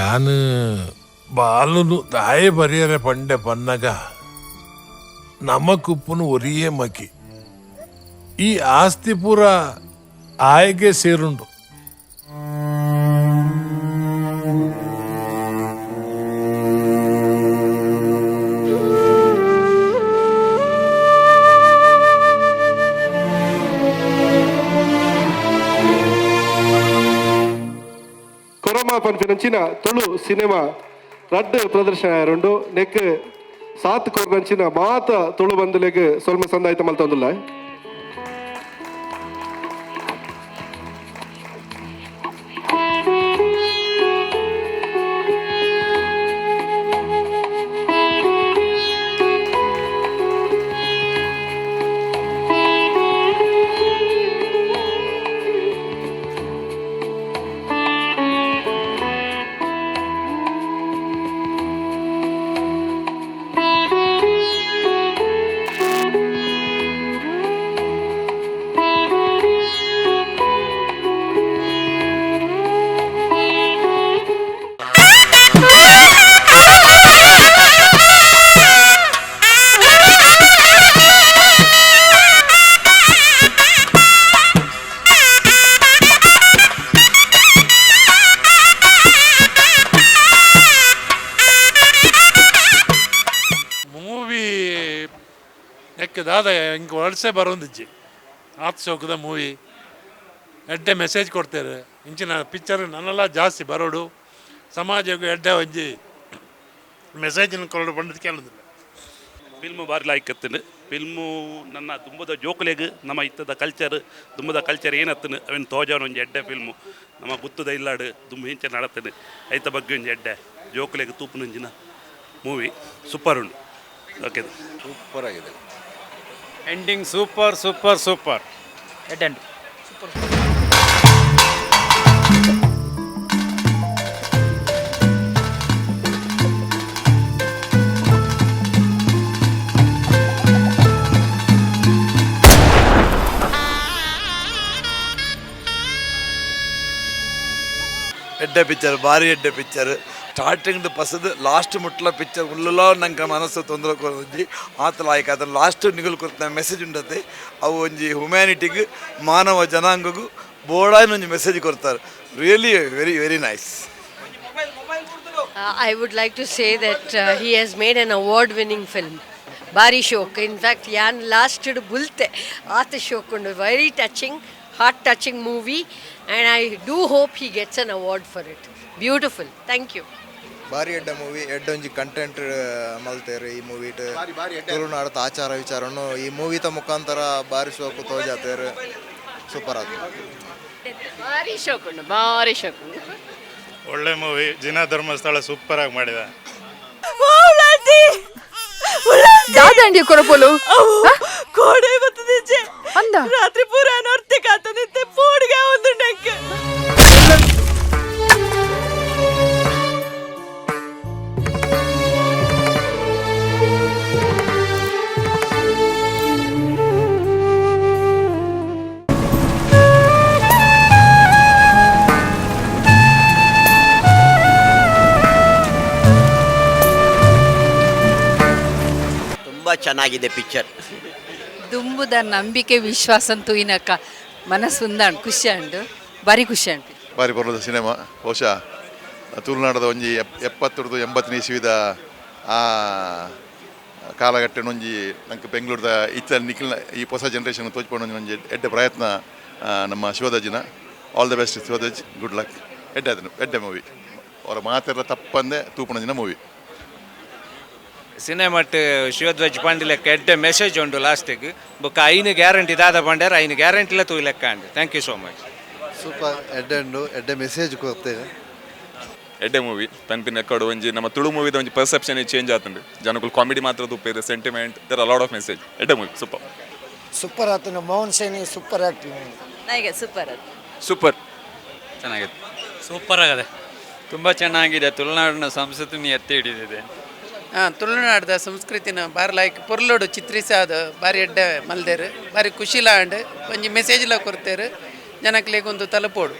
ಯಾನು ಬಾಲುನು ದಾಯ ಬರಿಯರೆ ಪಂಡೆ ಪನ್ನಗ ನಮಕುಪ್ಪುನು ಒರಿಯೇ ಮಕಿ ಈ ಆಸ್ತಿ ಪೂರ ಆಯ್ಗೆ ಸೇರುಂಡು. ಪಂಪಿನಂಚಿನ ತುಳು ಸಿನಿಮಾ ರಡ್ಡ್ ಪ್ರದರ್ಶನ ಆಯರುಂಡು ನೆಕ್ ಸಾತ್ ಕೊರ್ನಂಚಿನ ಮಾತ ತುಳು ಬಂದುಲೆಗ್ ಸೊಲ್ಮ ಸಂದಾಯಿತ ಮಲ್ತೊಂದುಲ್ಲ. ದಾದ ಹಿಂಗೆ ವರ್ಷೆ ಬರೋಂದಿಜ್ಜಿ ಆತ್ ಶೋಕದ ಮೂವಿ ಎಡ್ಡೆ ಮೆಸೇಜ್ ಕೊಡ್ತಾರೆ ಇಂಚಿನ ಪಿಕ್ಚರ್ ನನ್ನೆಲ್ಲ ಜಾಸ್ತಿ ಬರೋಡು ಸಮಾಜಕ್ಕೆ ಎಡ್ಡೆ ಒಂಜಿ ಮೆಸೇಜಿನ ಕೊರಡು ಬಂದದ್ದು ಕೇಳೋದಿಲ್ಲ. ಫಿಲ್ಮು ಭಾರಿ ಲಾಯ್ಕತ್ತನು ಫಿಲ್ಮು ನನ್ನ ತುಂಬದ ಜೋಕುಲೆಗ್ ನಮ್ಮ ಇತ್ತದ ಕಲ್ಚರ್ ಏನತ್ತನು ಅವನು ತೋಜಾನ ಒಂಜಿ ಎಡ್ಡೆ ಫಿಲ್ಮು ನಮ್ಮ ಗುತ್ತದ ಇಲ್ಲಾಡು ತುಂಬ ಹಿಂಚೆ ನಡತ್ತನು ಐತ ಬಗ್ಗೆ ಒಂಜಿ ಎಡ್ಡೆ ಜೋಕುಲೆಗ್ ತೂಪುನಂಜಿನ ಮೂವಿ ಸೂಪರ್ ಉಂಡು. ಓಕೆ ಸೂಪರ್ ಆಗಿದೆ. Ending super super super Ed end super. ಎಡ್ಡೆ ಪಿಕ್ಚರ್ ಭಾರಿ ಎಡ್ಡೆ ಪಿಕ್ಚರ್ ಸ್ಟಾರ್ಟಿಂಗ್ ಪಸದು ಲಾಸ್ಟ್ ಮುಟ್ಲ ಪಿಕ್ಚರ್ ಉಲ್ಲುಲ ನಂಗೆ ಮನಸ್ಸು ತೊಂದರೆ ಕೊರೊಂಜಿ ಆತ ಲಾಯ್ಕ್ ಅದ್ರ ಲಾಸ್ಟ್ ನಿಗುಲು ಕೊಡ್ತ ಮೆಸೇಜ್ ಉಂಡತೆ ಅವು ಒಂಜಿ ಹ್ಯುಮ್ಯಾನಿಟಿಗೆ ಮಾನವ ಜನಾಂಗಗೂ ಬೋಡಾಯಿನ ಒಂಜಿ ಮೆಸೇಜ್ ಕೊಡ್ತಾರೆ. Really very very nice. I would like to say that he has made an award-winning film. Bari Shok. In fact, Yan last bulte aata Shok undu. Very touching, heart-touching movie, and I do hope he gets an award for it. Beautiful. Thank you. ಭಾರಿ ಎಡ್ಡ movie ಎಡ್ಡೊಂಜಿ content ಮಲ್ತೇರು ಈ movie ತುಳುನಾಡದ ಆಚಾರ ವಿಚಾರನು ಈ ಮೂವಿತ ಮುಖಾಂತರ ಭಾರಿ ಶೋಕು ತೋಜಾತೇರು super ಆದ ಭಾರಿ ಶೋಕ್ ಉಂಡು ಭಾರಿ ಶೋಕ್ ಉಂಡು. ಒಳ್ಳೆ ಮೂವಿ ಜಿನ ಧರ್ಮಸ್ಥಳ ಸೂಪರ್ ಆಗಿ ಮಾಡಿದ. ದಾದಂಡಿ ಕೊರಪೋಲು ಕೋಡೆ ಬತ್ತದಿಚ್ಚೆ ಅಂದ ರಾತ್ರಿ ಪೂರ ನೋರ್ತೆ ಕಾತದಿತ್ತೆ ಪೋಡ್ಗೆ ಒಂದು ನೆಕ್ ಚೆನ್ನಾಗಿದೆ ಪಿಕ್ಚರ್. ದುಂಬುದ ನಂಬಿಕೆ ವಿಶ್ವಾಸ ಅಂತೂ ಇನಕ್ಕ ಮನಸ್ಸು ಉಂದಾಂಡು ಖುಷಿ ಅಂಡು ಭಾರಿ ಖುಷಿ ಅಂಡು ಭಾರಿ ಬರೋದು ಸಿನಿಮಾ. ಬಹುಶಃ ತುಳುನಾಡದ ಒಂಜಿ 70-80 ಇಸ್ವಿದ ಆ ಕಾಲಘಟ್ಟ ಒಂಜಿ ನಂಗೆ ಬೆಂಗಳೂರದ ಇತ್ತ ನಿಖಿಲ್ನ ಈ ಹೊಸ ಜನ್ರೇಷನ್ ತೋಚ್ಕೊಂಡು ಒಂಜಿ ಎಡ್ಡೆ ಪ್ರಯತ್ನ ನಮ್ಮ ಶಿವದಜ್ಜಿನ. All the best Shivadhwaj, good luck. ಎಡ್ಡೆ ಮೂವಿ ಅವರ ಮಾತೆಲ್ಲ ತಪ್ಪಂದೆ ತೂಪುಣಜಿನ ಮೂವಿ. ಸಿನಿಮಾಟ್ ಶಿವಧ್ವಜ್ ಪಂಡ್ ಲೆಕ್ಕ ಎಡ್ಡೆ ಮೆಸೇಜ್ ಉಂಡು ಲಾಸ್ಟಿಗೆ ಬೊಕ್ಕ ಐನು ಗ್ಯಾರಂಟಿ ದಾದ ಪಂಡ್ಯಾರ ಐನು ಗ್ಯಾರಂಟಿಲ ತೂ ಲೆಕ್ಕ ಅಂಡು. Thank you so much. Super ಎಡ್ಡೆ ಉಂಡು ಎಡ್ಡೆ ಮೆಸೇಜ್ ಕೊಡ್ತೇವೆ. ಎಡ್ಡೆ ಮೂವಿ ಪನ್ಪಿನ ಎಕ್ಕಡು ಒಂಜಿ ನಮ್ಮ ತುಳು ಮೂವಿದ ಒಂಜಿ ಪರ್ಸೆಪ್ಷನ್ ಚೇಂಜ್ ಆತುಂಡು. ಜನಗಳು ಕಾಮಿಡಿ ಮಾತ್ರ ತೂಪೇರು sentiment there a lot of message. ಎಡ್ಡೆ ಮೂವಿ ಸೂಪರ್ ಸೂಪರ್ ಆತನು. ಮೋಹನ್ ಸೇನಿ ಸೂಪರ್ ಆಕ್ಟಿಂಗ್. ನನಗೆ ಸೂಪರ್ ಅದು ಸೂಪರ್ ಚೆನ್ನಾಗಿದೆ. ಸೂಪರ್ ಆಗದೆ. ತುಂಬ ಚೆನ್ನಾಗಿದೆ. ತುಳುನಾಡಿನ ಸಂಸ್ಕೃತಿನ ಎತ್ತಿ ಹಿಡಿದಿದೆ. ತುಳುನಾಡದ ಸಂಸ್ಕೃತಿನ ಬಾರಿ ಲೈಕ್ ಪೊರ್ಲೋಡು ಚಿತ್ರಿಸಾದ ಬಾರಿ ಎಡ್ಡೆ ಮಲ್ದೇರು ಬಾರಿ ಖುಷಿಲಾಂಡ್ ಒಂಜಿ ಮೆಸೇಜ್ಲ ಕೊಡ್ತೇರು ಜನಕ್ಲೆಗೊಂದು ತಲುಪೋಡು.